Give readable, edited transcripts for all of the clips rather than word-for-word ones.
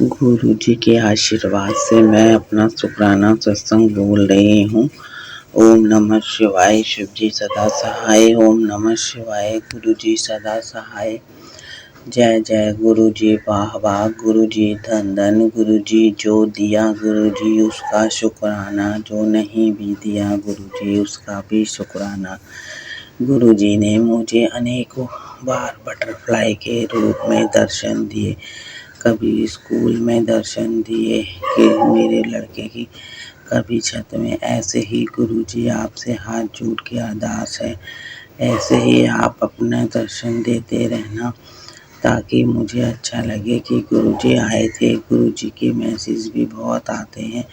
गुरु जी के आशीर्वाद से मैं अपना शुक्राना सत्संग बोल रही हूँ। ओम नमः शिवाय, शिव जी सदा सहाय। ओम नमः शिवाय, गुरु जी सदा सहाय। जय जय गुरु जी, वाह वाह गुरु जी, धन धन गुरु जी। जो दिया गुरु जी उसका शुक्राना, जो नहीं भी दिया गुरु जी उसका भी शुक्राना। गुरु जी ने मुझे अनेकों बार बटरफ्लाई के रूप में दर्शन दिए, कभी स्कूल में दर्शन दिए कि मेरे लड़के की, कभी छत में। ऐसे ही गुरु जी आपसे हाथ जोड़ के अरदास है, ऐसे ही आप अपना दर्शन देते रहना ताकि मुझे अच्छा लगे कि गुरु जी आए थे। गुरु जी के मैसेज भी बहुत आते हैं,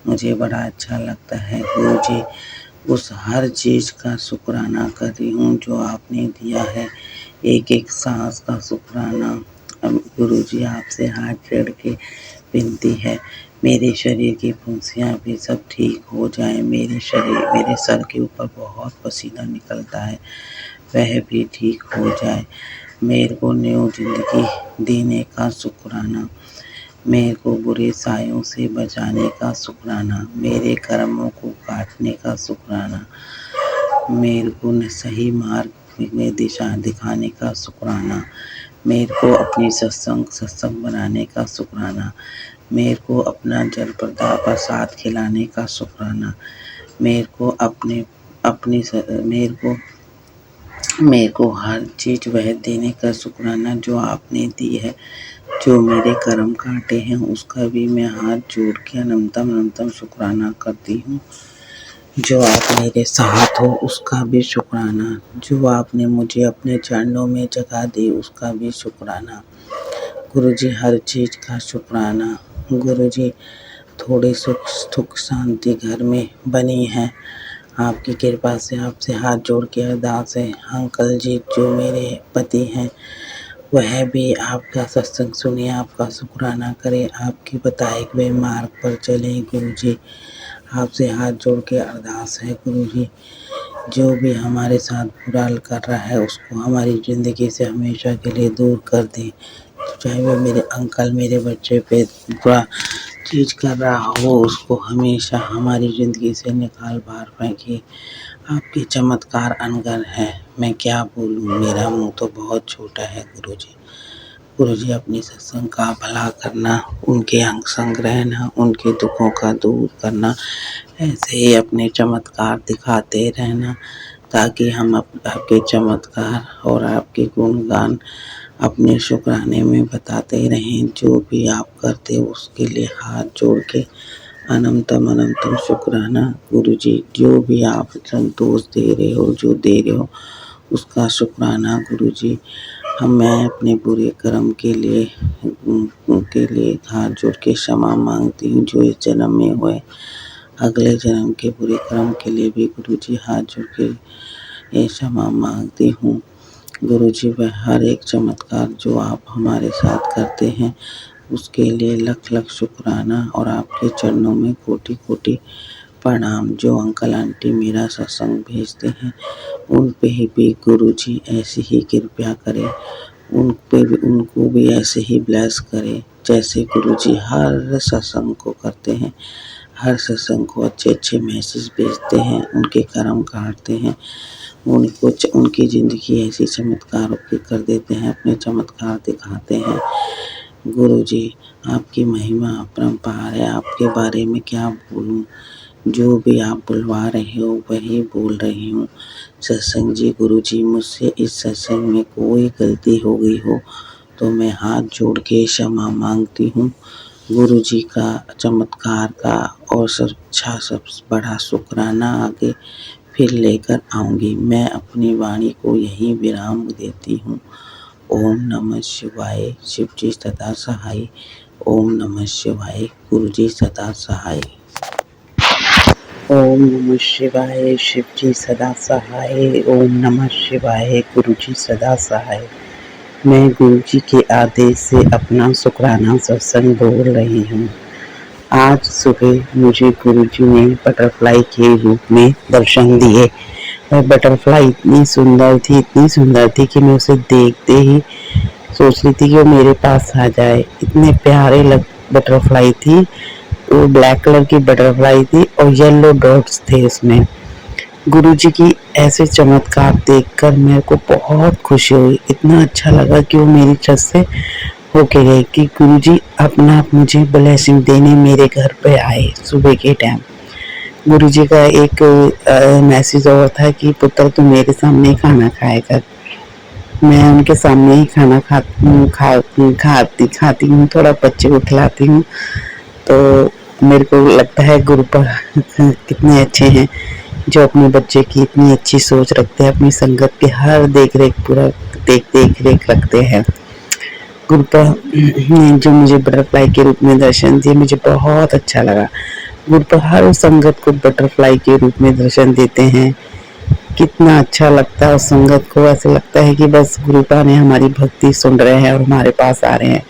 मुझे बड़ा अच्छा लगता है। गुरु जी उस हर चीज़ का शुक्राना कर रही हूँ जो आपने दिया है, एक एक सांस का शुक्राना। गुरु जी आपसे हाथ जोड़ के विनती है, मेरे शरीर की फुंसियाँ भी सब ठीक हो जाए। मेरे सर के ऊपर बहुत पसीना निकलता है, वह भी ठीक हो जाए। मेरे को न्यू जिंदगी देने का शुक्राना, मेरे को बुरे सायों से बचाने का शुक्राना, मेरे कर्मों को काटने का शुक्राना, मेरे को सही मार्ग में दिशा दिखाने का शुक्राना, मेरे को अपनी सत्संग बनाने का शुक्राना, मेरे को अपना जल प्रसाद खिलाने का शुक्राना, मेरे को मेरे को हर चीज़ वह देने का शुक्राना जो आपने दी है। जो मेरे कर्म काटे हैं उसका भी मैं हाथ जोड़ के अनंतम शुक्राना करती हूँ। जो आप मेरे साथ हो उसका भी शुक्राना, जो आपने मुझे अपने चरणों में जगह दी उसका भी शुक्राना। गुरुजी हर चीज़ का शुक्राना। गुरुजी थोड़ी सुख शांति घर में बनी है, आपकी कृपा से आपसे हाथ जोड़ के अरदास है। अंकल जी जो मेरे पति हैं वह भी आपका सत्संग सुने, आपका शुक्राना करे, आपके बताए हुए मार्ग पर चले। गुरुजी आपसे हाथ जोड़ के अरदास है, गुरुजी जो भी हमारे साथ बुरा कर रहा है उसको हमारी ज़िंदगी से हमेशा के लिए दूर कर दें। चाहे वो मेरे अंकल मेरे बच्चे पे बुरा चीज़ कर रहा हो उसको हमेशा हमारी ज़िंदगी से निकाल बाहर फेंके। आपके चमत्कार अनगर है, मैं क्या बोलूँ, मेरा मुँह तो बहुत छोटा है। गुरुजी अपनी सत्संग का भला करना, उनके अंग संग रहना, उनके दुखों का दूर करना, ऐसे ही अपने चमत्कार दिखाते रहना ताकि हम आपके चमत्कार और आपके गुणगान अपने शुक्राने में बताते रहें। जो भी आप करते उसके लिए हाथ जोड़ के अनंतम शुक्राना। गुरुजी जो भी आप संतोष दे रहे हो, जो दे रहे हो उसका शुक्राना। गुरुजी मैं अपने बुरे कर्म के लिए हाथ जोड़ के क्षमा मांगती हूँ जो इस जन्म में हुए। अगले जन्म के बुरे कर्म के लिए भी गुरुजी हाथ जोड़ के क्षमा मांगती हूँ। गुरुजी वह हर एक चमत्कार जो आप हमारे साथ करते हैं उसके लिए लख शुक्राना और आपके चरणों में कोटि कोटि प्रणाम। जो अंकल आंटी मेरा सत्संग भेजते हैं उन पे भी गुरुजी ऐसी ही कृपा करें, उनको भी ऐसे ही ब्लेस करें जैसे गुरुजी हर सत्संग को करते हैं। हर सत्संग को अच्छे मैसेज भेजते हैं, उनके कर्म काटते हैं, उनकी ज़िंदगी ऐसी चमत्कारों की कर देते हैं, अपने चमत्कार दिखाते हैं। गुरुजी आपकी महिमा अपरंपार है, आपके बारे में क्या बोलूं, जो भी आप बुलवा रहे हो वही बोल रही हूँ। सत्संग जी गुरुजी मुझसे इस सत्संग में कोई गलती हो गई हो तो मैं हाथ जोड़ के क्षमा मांगती हूँ। गुरुजी का चमत्कार का और सब बड़ा शुक्राना आगे फिर लेकर आऊँगी। मैं अपनी वाणी को यहीं विराम देती हूँ। ओम नमः शिवाय, शिव जी सदा सहाय। ओम नमः शिवाय, गुरु जी सदा सहाय। ओम नमः शिवाय, शिव जी सदा सहाय। ओम नमः शिवाय, गुरु जी सदा सहाय। मैं गुरु जी के आदेश से अपना शुक्राना सत्संग बोल रही हूँ। आज सुबह मुझे गुरु जी ने बटरफ्लाई के रूप में दर्शन दिए। वह बटरफ्लाई इतनी सुंदर थी कि मैं उसे देखते ही सोच रही थी कि वो मेरे पास आ जाए। इतने प्यारे बटरफ्लाई थी। वो ब्लैक कलर की बटरफ्लाई थी और येलो डॉट्स थे उसमें। गुरुजी की ऐसे चमत्कार देखकर मेरे को बहुत खुशी हुई। इतना अच्छा लगा कि वो मेरी छत से होके गए कि गुरुजी अपना आप मुझे ब्लेसिंग देने मेरे घर पे आए सुबह के टाइम। गुरुजी का एक मैसेज और था कि पुत्र तू मेरे सामने ही खाना खाएगा। मैं उनके सामने ही खाना खाती हूँ, थोड़ा बच्चे को खिलाती हूँ। तो मेरे को लगता है गुरुपा कितने अच्छे हैं जो अपने बच्चे की इतनी अच्छी सोच रखते हैं, अपनी संगत की हर देख रेख रखते हैं। गुरुपा ने जो मुझे बटरफ्लाई के रूप में दर्शन दिए मुझे बहुत अच्छा लगा। गुरुपा हर संगत को बटरफ्लाई के रूप में दर्शन देते हैं। कितना अच्छा लगता है उस संगत को। ऐसे लगता है कि बस गुरुपा ने हमारी भक्ति सुन रहे हैं और हमारे पास आ रहे हैं।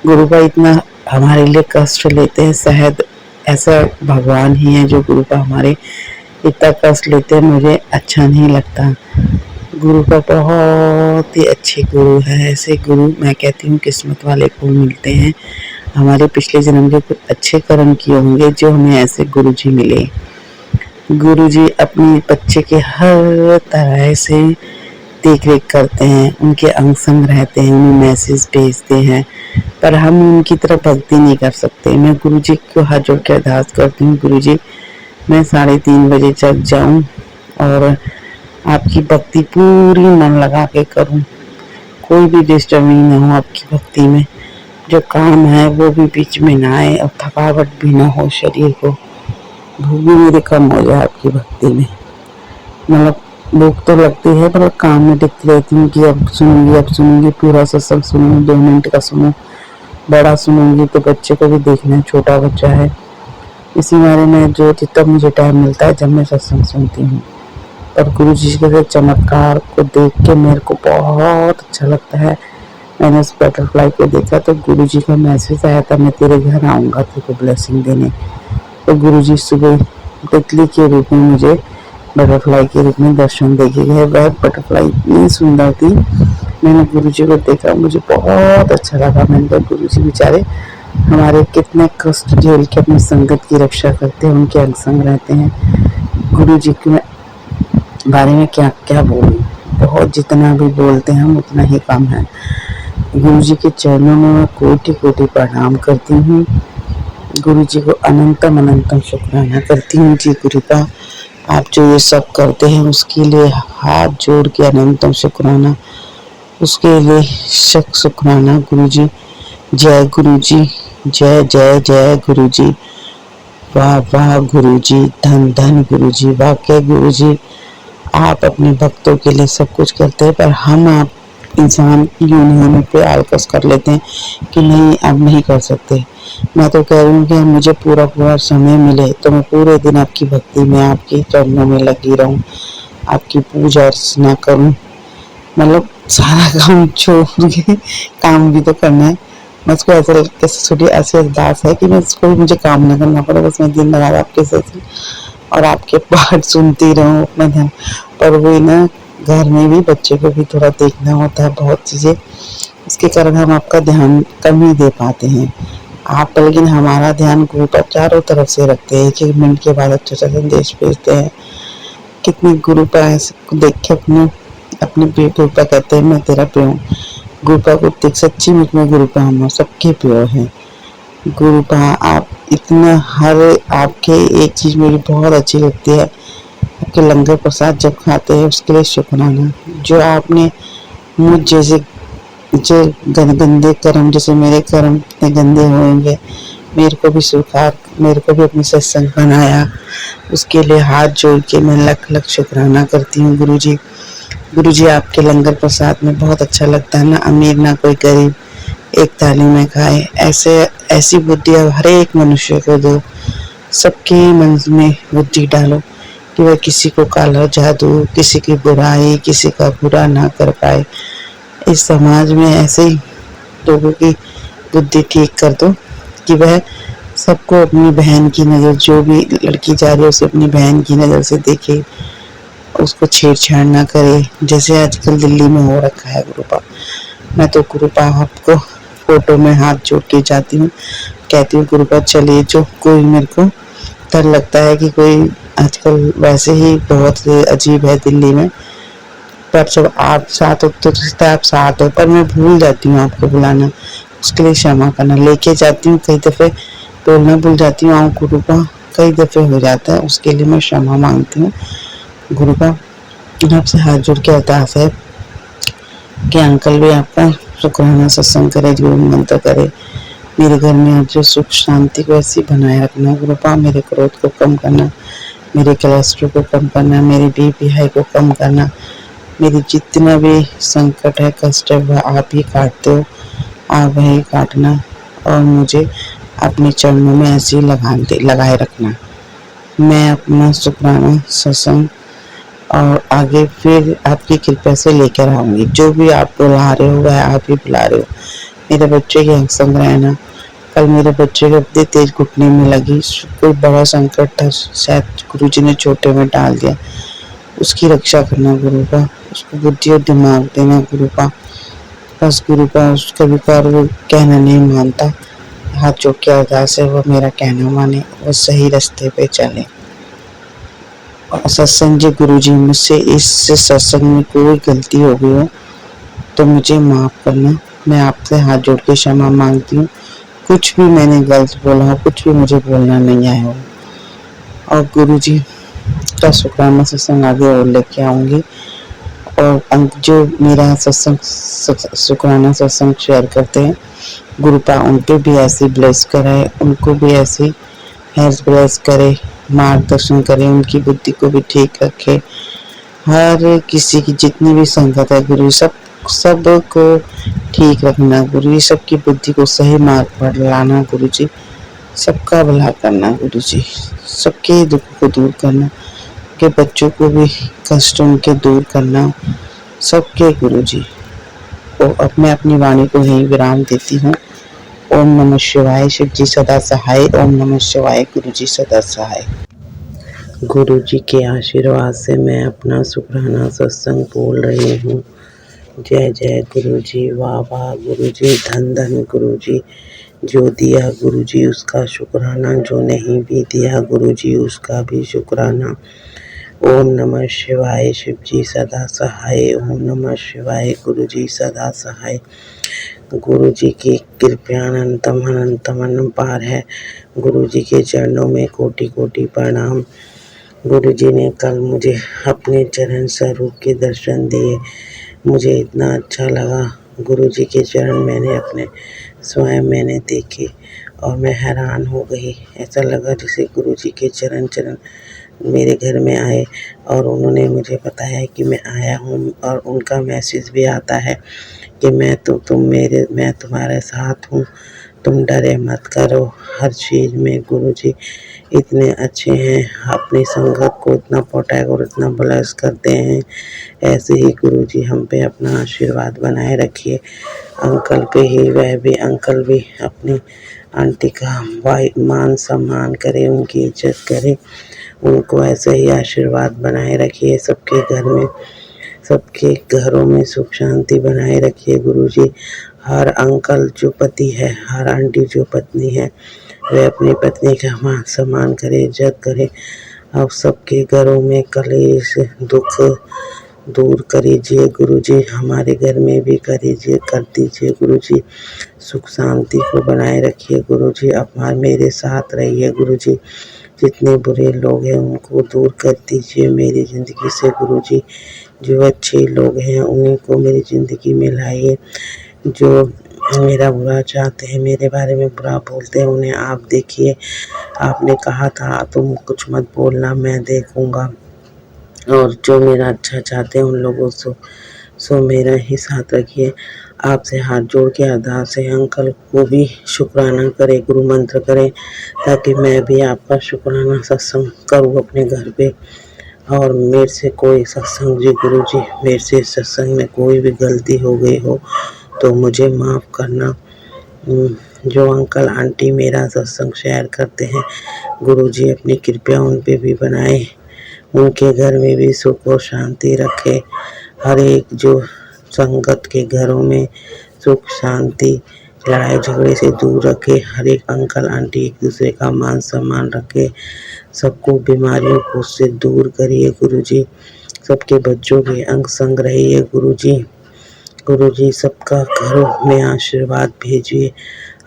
गुरुपा इतना हमारे लिए कष्ट लेते हैं, शायद ऐसा भगवान ही है जो गुरुपा हमारे इतना कष्ट लेते हैं। मुझे अच्छा नहीं लगता। गुरुपा बहुत ही अच्छे गुरु है। ऐसे गुरु मैं कहती हूँ किस्मत वाले को मिलते हैं। हमारे पिछले जन्म के कुछ अच्छे कर्म किए होंगे जो हमें ऐसे गुरुजी मिले। गुरुजी अपने बच्चे के हर तरह से देख रेख करते हैं, उनके अंग संग रहते हैं, उन्हें मैसेज भेजते हैं, पर हम उनकी तरह भक्ति नहीं कर सकते। मैं गुरुजी को हाथ जोड़ के अरदास करती हूँ, गुरुजी मैं 3:30 बजे जग जाऊं और आपकी भक्ति पूरी मन लगा के करूं, कोई भी डिस्टर्बिंग ना हो आपकी भक्ति में। जो काम है वो भी बीच में ना आए और थकावट भी ना हो शरीर को। भूख भी मेरी कम हो जाए आपकी भक्ति में। मतलब भूख तो लगती है पर काम में टिकती रहती हूँ कि अब सुनूंगी पूरा सत्संग सुनूंगी, 2 मिनट का सुनूं, बड़ा सुनूंगी तो बच्चे को भी देखना है, छोटा बच्चा है। इसी बारे में जो जितना मुझे टाइम मिलता है जब मैं सत्संग सुनती हूँ। पर गुरु जी के चमत्कार को देख के मेरे को बहुत अच्छा लगता है। मैंने उस बटरफ्लाई को देखा तो गुरु जी का मैसेज आया था मैं तेरे घर आऊँगा तेरे को ब्लेसिंग देने। तो गुरु जी सुबह तितली के रूप में मुझे बटरफ्लाई के रूप में दर्शन देके गए। वह बटरफ्लाई इतनी सुंदर थी। मैंने गुरु जी को देखा, मुझे बहुत अच्छा लगा। मैंने कहा गुरु जी बेचारे हमारे कितने कष्ट झेल के अपनी संगत की रक्षा करते हैं, उनके अंग संग रहते हैं। गुरु जी के बारे में क्या क्या बोलूं, बहुत जितना भी बोलते हैं हम उतना ही कम है। गुरु जी के चरणों में मैं कोटि कोटि प्रणाम करती हूँ। गुरु जी को अनंतम शुक्राना करती हूँ। जी गुरु का आप जो ये सब करते हैं उसके लिए हाथ जोड़ के अनंतम शुक्राना, उसके लिए शुक्राना गुरु जी। जय गुरु जी, जय जय जय गुरु जी, वाह वाह गुरु जी, धन धन गुरु जी। वाकई गुरु जी आप अपने भक्तों के लिए सब कुछ करते हैं, पर हम आप इंसान यूं नहीं होने पे आलकस कर लेते हैं कि नहीं अब नहीं कर सकते। मैं तो कह रही हूँ कि मुझे पूरा समय मिले तो मैं पूरे दिन आपकी भक्ति में आपके चरणों में लगी रहूं, आपकी पूजा अर्चना करूं। मतलब सारा काम छोड़ के काम भी तो करना है। मुझको ऐसे अरदास है कि मैं कोई मुझे काम ना करना पड़े, बस मैं दिन रात आपके साथ और आपके पाठ सुनती रहूं अपना ध्यान। पर वही ना घर में भी बच्चे को भी थोड़ा देखना होता है बहुत चीजें, इसके कारण हम आपका ध्यान कम ही दे पाते हैं। आप लेकिन हमारा ध्यान गुरु पर चारों तरफ से रखते हैं, 1-1 मिनट के बाद अच्छा संदेश भेजते हैं। कितनी गुरु पर देख के अपने गुरु पर कहते हैं मैं तेरा प्रिय हूँ। गुरु पर को देख सच्ची मुझ में गुरु पर हम सबके प्रिय हैं। गुरु पर आप इतना हर आपके एक चीज मुझे बहुत अच्छी लगती है, आपके लंगर प्रसाद जब खाते हैं उसके लिए शुक्राना। जो आपने मुझ जैसे जो गंदे कर्म, जैसे मेरे कर्म इतने गंदे होंगे, मेरे को भी स्वीकार, मेरे को भी अपनी सत्संग बनाया, उसके लिए हाथ जोड़ के मैं लख लख शुक्राना करती हूँ गुरु जी। गुरु जी आपके लंगर प्रसाद में बहुत अच्छा लगता है, ना अमीर ना कोई गरीब एक थाली में खाए। ऐसी बुद्धि हर एक मनुष्य को दो, सबके मन में बुद्धि डालो कि वह किसी को काला जादू, किसी की बुराई, किसी का बुरा ना कर पाए। इस समाज में ऐसे ही लोगों की बुद्धि ठीक कर दो कि वह सबको अपनी बहन की नज़र, जो भी लड़की जा रही है उसे अपनी बहन की नज़र से देखे, उसको छेड़छाड़ ना करे, जैसे आजकल दिल्ली में हो रखा है गुरुपा। मैं तो गुरुपा आपको फोटो में हाथ जोड़ के जाती हूँ, कहती हूँ गुरुपा चलिए, जो कोई मेरे को डर लगता है कि कोई आजकल वैसे ही बहुत अजीब है दिल्ली में, पर जब आप साथ हो तो रिश्ता आप साथ हो, पर मैं भूल जाती हूँ आपको बुलाना, उसके लिए क्षमा करना। लेके जाती हूँ कई दफ़े बोलना भूल जाती हूँ आओ गुरुपा, कई दफ़े हो जाता है, उसके लिए मैं क्षमा मांगती हूँ। गुरुपा आपसे हाथ जोड़ के अरदास है कि अंकल भी आपका शुक्राना सत्संग करे, जो मंत्र करे, मेरे घर में आप जो सुख शांति को ऐसी बनाए रखना गुरुपा, मेरे क्रोध को कम करना, मेरे कोलेस्ट्रॉल को कम करना, मेरे बीपी हाई को कम करना, मेरी जितना भी संकट है कष्ट है वह आप ही काटते हो, आप वही काटना और मुझे अपने चरणों में ऐसे ही लगाए रखना। मैं अपना शुक्राना सत्संग और आगे फिर आपकी कृपा से लेकर आऊँगी, जो भी आप बुला रहे हो वह आप ही बुला रहे हो। मेरे बच्चे के संग रहना, कल मेरे बच्चे को अपने तेज घुटने में लगी, कोई बड़ा संकट था, शायद गुरुजी ने छोटे में डाल दिया, उसकी रक्षा करना गुरुपा, उसको बुद्धि और दिमाग देना गुरुपा, बस गुरुपा उसका विकार वो कहना नहीं मानता, हाथ जोड़ के अरदास है वो मेरा कहना माने, वो सही रास्ते पे चले। और सत्संग जी गुरुजी मुझसे इस सत्संग में कोई गलती हो गई हो तो मुझे माफ़ करना, मैं आपसे हाथ जोड़ के क्षमा मांगती हूँ, कुछ भी मैंने गलत बोला हो, कुछ भी मुझे बोलना नहीं आया हो, और गुरुजी का शुक्राना सत्संग आगे और लेके आऊँगी, और जो मेरा सत्संग शुक्राना सत्संग शेयर करते हैं गुरुपा उन पे भी ऐसे ब्लेस कराए, उनको भी ऐसे हेल्थ ब्लेस करे, मार्गदर्शन करे, उनकी बुद्धि को भी ठीक रखे, हर किसी की जितनी भी संगत है गुरु सब को ठीक रखना गुरु जी, सबकी बुद्धि को सही मार्ग पर लाना गुरु जी, सबका भला करना गुरु जी, सबके दुख को दूर करना, के बच्चों को भी कष्ट उनके दूर करना, सबके गुरु जी। तो अब मैं अपनी वाणी को यही विराम देती हूँ। ओम नमः शिवाय, शिव जी सदा सहाय, ओम नमः शिवाय, गुरु जी सदा सहाय। गुरु जी के आशीर्वाद से मैं अपना शुक्राना सत्संग बोल रही हूँ। जय जय गुरु जी, वाह वाह गुरु जी, धन धन गुरु जी, जो दिया गुरु जी उसका शुक्राना, जो नहीं भी दिया गुरु जी उसका भी शुक्राना। ओम नमः शिवाय, शिव जी सदा सहाय, ओम नमः शिवाय, गुरु जी सदा सहाय। गुरु जी की कृपा अनंतम अनंतम अनंपार है, गुरु जी के चरणों में कोटि कोटि प्रणाम। गुरु जी ने कल मुझे अपने चरण स्वरूप के दर्शन दिए, मुझे इतना अच्छा लगा, गुरु जी के चरण मैंने अपने स्वयं मैंने देखे और मैं हैरान हो गई, ऐसा लगा जैसे गुरु जी के चरण मेरे घर में आए और उन्होंने मुझे बताया कि मैं आया हूँ, और उनका मैसेज भी आता है कि मैं तुम्हारे साथ हूँ, तुम डरे मत करो, हर चीज़ में गुरु जी इतने अच्छे हैं, अपनी संगत को इतना प्रोटेक्ट और इतना ब्लेस करते हैं। ऐसे ही गुरु जी हम पे अपना आशीर्वाद बनाए रखिए। अंकल पे ही, वह भी अंकल भी अपनी आंटी का मान सम्मान करे, उनकी इज्जत करे, उनको ऐसे ही आशीर्वाद बनाए रखिए। सबके घर में, सबके घरों में सुख शांति बनाए रखिए गुरु जी। हर अंकल जो पति है, हर आंटी जो पत्नी है, वे अपनी पत्नी का मान सम्मान करे, इज्जत करे, और सबके घरों में कलेश दुख दूर करीजिए गुरु जी, हमारे घर में भी कर दीजिए गुरु जी, सुख शांति को बनाए रखिए गुरु जी। अब मेरे साथ रहिए गुरु जी, जितने बुरे लोग हैं उनको दूर कर दीजिए मेरी ज़िंदगी से गुरु जी, जो अच्छे लोग हैं उन्हीं को मेरी ज़िंदगी में लाइए, जो मेरा बुरा चाहते हैं, मेरे बारे में बुरा बोलते हैं, उन्हें आप देखिए। आपने कहा था तुम कुछ मत बोलना, मैं देखूंगा, और जो मेरा अच्छा चाहते हैं उन लोगों सो मेरा ही साथ रखिए। आपसे हाथ जोड़ के अरदास है, अंकल को भी शुक्राना करें, गुरु मंत्र करें, ताकि मैं भी आपका शुक्राना सत्संग करूँ अपने घर पे। और मेरे से कोई सत्संग जी गुरु जी, मेरे से सत्संग में कोई भी गलती हो गई हो तो मुझे माफ़ करना। जो अंकल आंटी मेरा सत्संग शेयर करते हैं गुरु जी अपनी कृपया उन पे भी बनाए, उनके घर में भी सुख और शांति रखे। हर एक जो संगत के घरों में सुख शांति, लड़ाई झगड़े से दूर रखे। हर एक अंकल आंटी एक दूसरे का मान सम्मान रखे। सबको बीमारियों को से दूर करिए गुरुजी। सबके बच्चों के अंग संग रहिए गुरुजी। गुरुजी सबका घरों में आशीर्वाद भेजिए।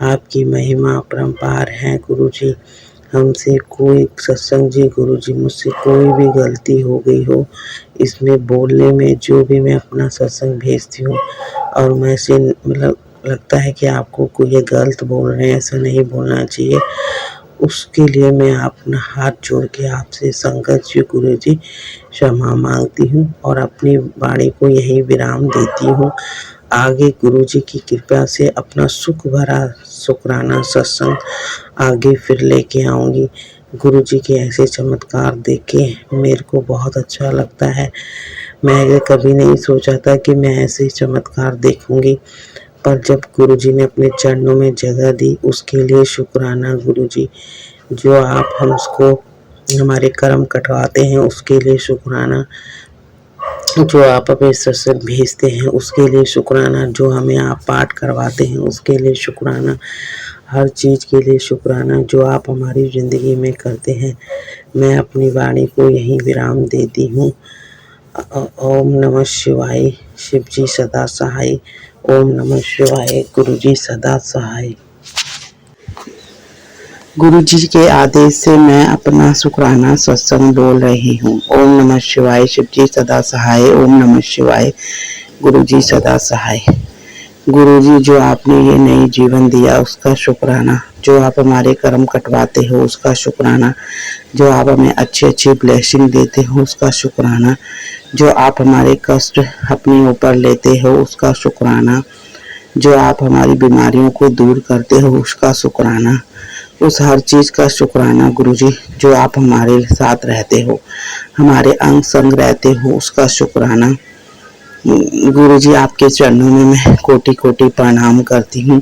आपकी महिमा अपरंपार है गुरुजी। हमसे कोई सत्संग जी गुरुजी, मुझसे कोई भी गलती हो गई हो इसमें बोलने में, जो भी मैं अपना सत्संग भेजती हूँ और मैं से मतलब लगता है कि आपको कोई ये गलत बोल रहे हैं, ऐसा नहीं बोलना चाहिए, उसके लिए मैं अपना हाथ जोड़ के आपसे संगत जी गुरुजी क्षमा मांगती हूँ और अपनी वाणी को यहीं विराम देती हूँ। आगे गुरुजी की कृपा से अपना सुख भरा शुक्राना सत्संग आगे फिर लेके आऊँगी। गुरुजी के ऐसे चमत्कार देख के मेरे को बहुत अच्छा लगता है। मैं कभी नहीं सोचा था कि मैं ऐसे चमत्कार देखूंगी, पर जब गुरुजी ने अपने चरणों में जगह दी उसके लिए शुक्राना गुरुजी। जो आप हमको हमारे कर्म कटवाते हैं उसके लिए शुक्राना। जो आप हमें सत्संग भेजते हैं उसके लिए शुक्राना। जो हमें आप पाठ करवाते हैं उसके लिए शुक्राना। हर चीज़ के लिए शुक्राना जो आप हमारी ज़िंदगी में करते हैं। मैं अपनी वाणी को यहीं विराम देती हूँ। ओम नमः शिवाय। शिव जी सदा सहाय। ओम नमः शिवाय। गुरु जी सदा सहाय। गुरु जी के आदेश से मैं अपना शुक्राना सत्संग बोल रही हूँ। ओम नमः शिवाय। शिव जी सदा सहाय। ओम नमः शिवाय। गुरु जी सदा सहाय। गुरु जी जो आपने ये नई जीवन दिया उसका शुक्राना। जो आप हमारे कर्म कटवाते हो उसका शुक्राना। जो आप हमें अच्छी अच्छी ब्लेसिंग देते हो उसका शुक्राना। जो आप हमारे कष्ट अपने ऊपर लेते हो उसका शुक्राना। जो आप हमारी बीमारियों को दूर करते हो उसका शुक्राना। उस हर चीज़ का शुक्राना गुरुजी। जो आप हमारे साथ रहते हो, हमारे अंग संग रहते हो उसका शुक्राना। गुरुजी आपके चरणों में मैं कोटि कोटि प्रणाम करती हूँ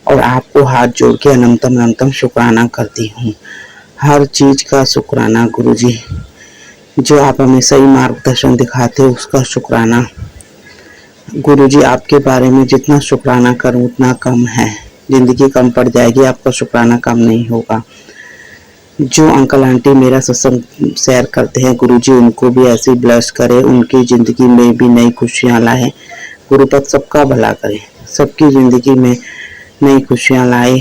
और आपको हाथ जोड़ के अनंतम अनंतम शुक्राना करती हूँ। हर चीज़ का शुक्राना गुरुजी। जो आप हमें सही मार्गदर्शन दिखाते हो उसका शुक्राना। गुरुजी आपके बारे में जितना शुक्राना करूं उतना कम है। जिंदगी कम पड़ जाएगी, आपका शुक्राना कम नहीं होगा। जो अंकल आंटी मेरा सत्संग शेयर करते हैं गुरुजी उनको भी ऐसे ब्लेस करे, उनकी ज़िंदगी में भी नई खुशियाँ लाए। गुरुपद सबका भला करे, सबकी ज़िंदगी में नई खुशियाँ लाए,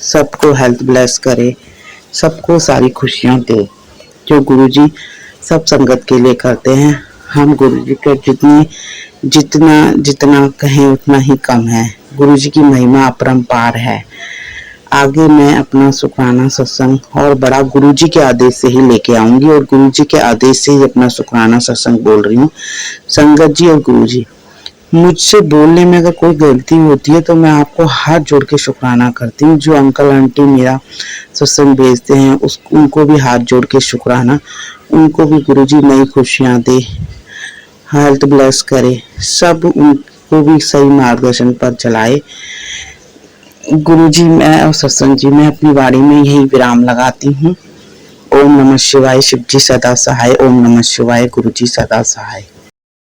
सबको हेल्थ ब्लेस करे, सबको सारी खुशियाँ दे जो गुरुजी सब संगत के लिए करते हैं। हम गुरुजी के जितना कहें उतना ही कम है। गुरुजी की महिमा अपरंपार है। आगे मैं अपना शुक्राना सत्संग और बड़ा गुरुजी के आदेश से ही लेके आऊंगी और गुरुजी के आदेश से ही अपना शुक्राना सत्संग बोल रही हूँ। संगत जी और गुरुजी, मुझसे बोलने में अगर कोई गलती होती है तो मैं आपको हाथ जोड़ के शुक्राना करती हूँ। जो अंकल आंटी मेरा सत्संग भेजते हैं उनको भी हाथ जोड़ के शुक्राना। उनको भी गुरुजी नई खुशियाँ दे, हेल्थ ब्लेस करे, सब उनको भी सही मार्गदर्शन पर चलाए। गुरुजी मैं और सत्संग जी मैं अपनी वाणी में यही विराम लगाती हूँ। ओम नमः शिवाय। शिव जी सदा सहाय। ओम नमः शिवाय। गुरुजी सदा सहाय।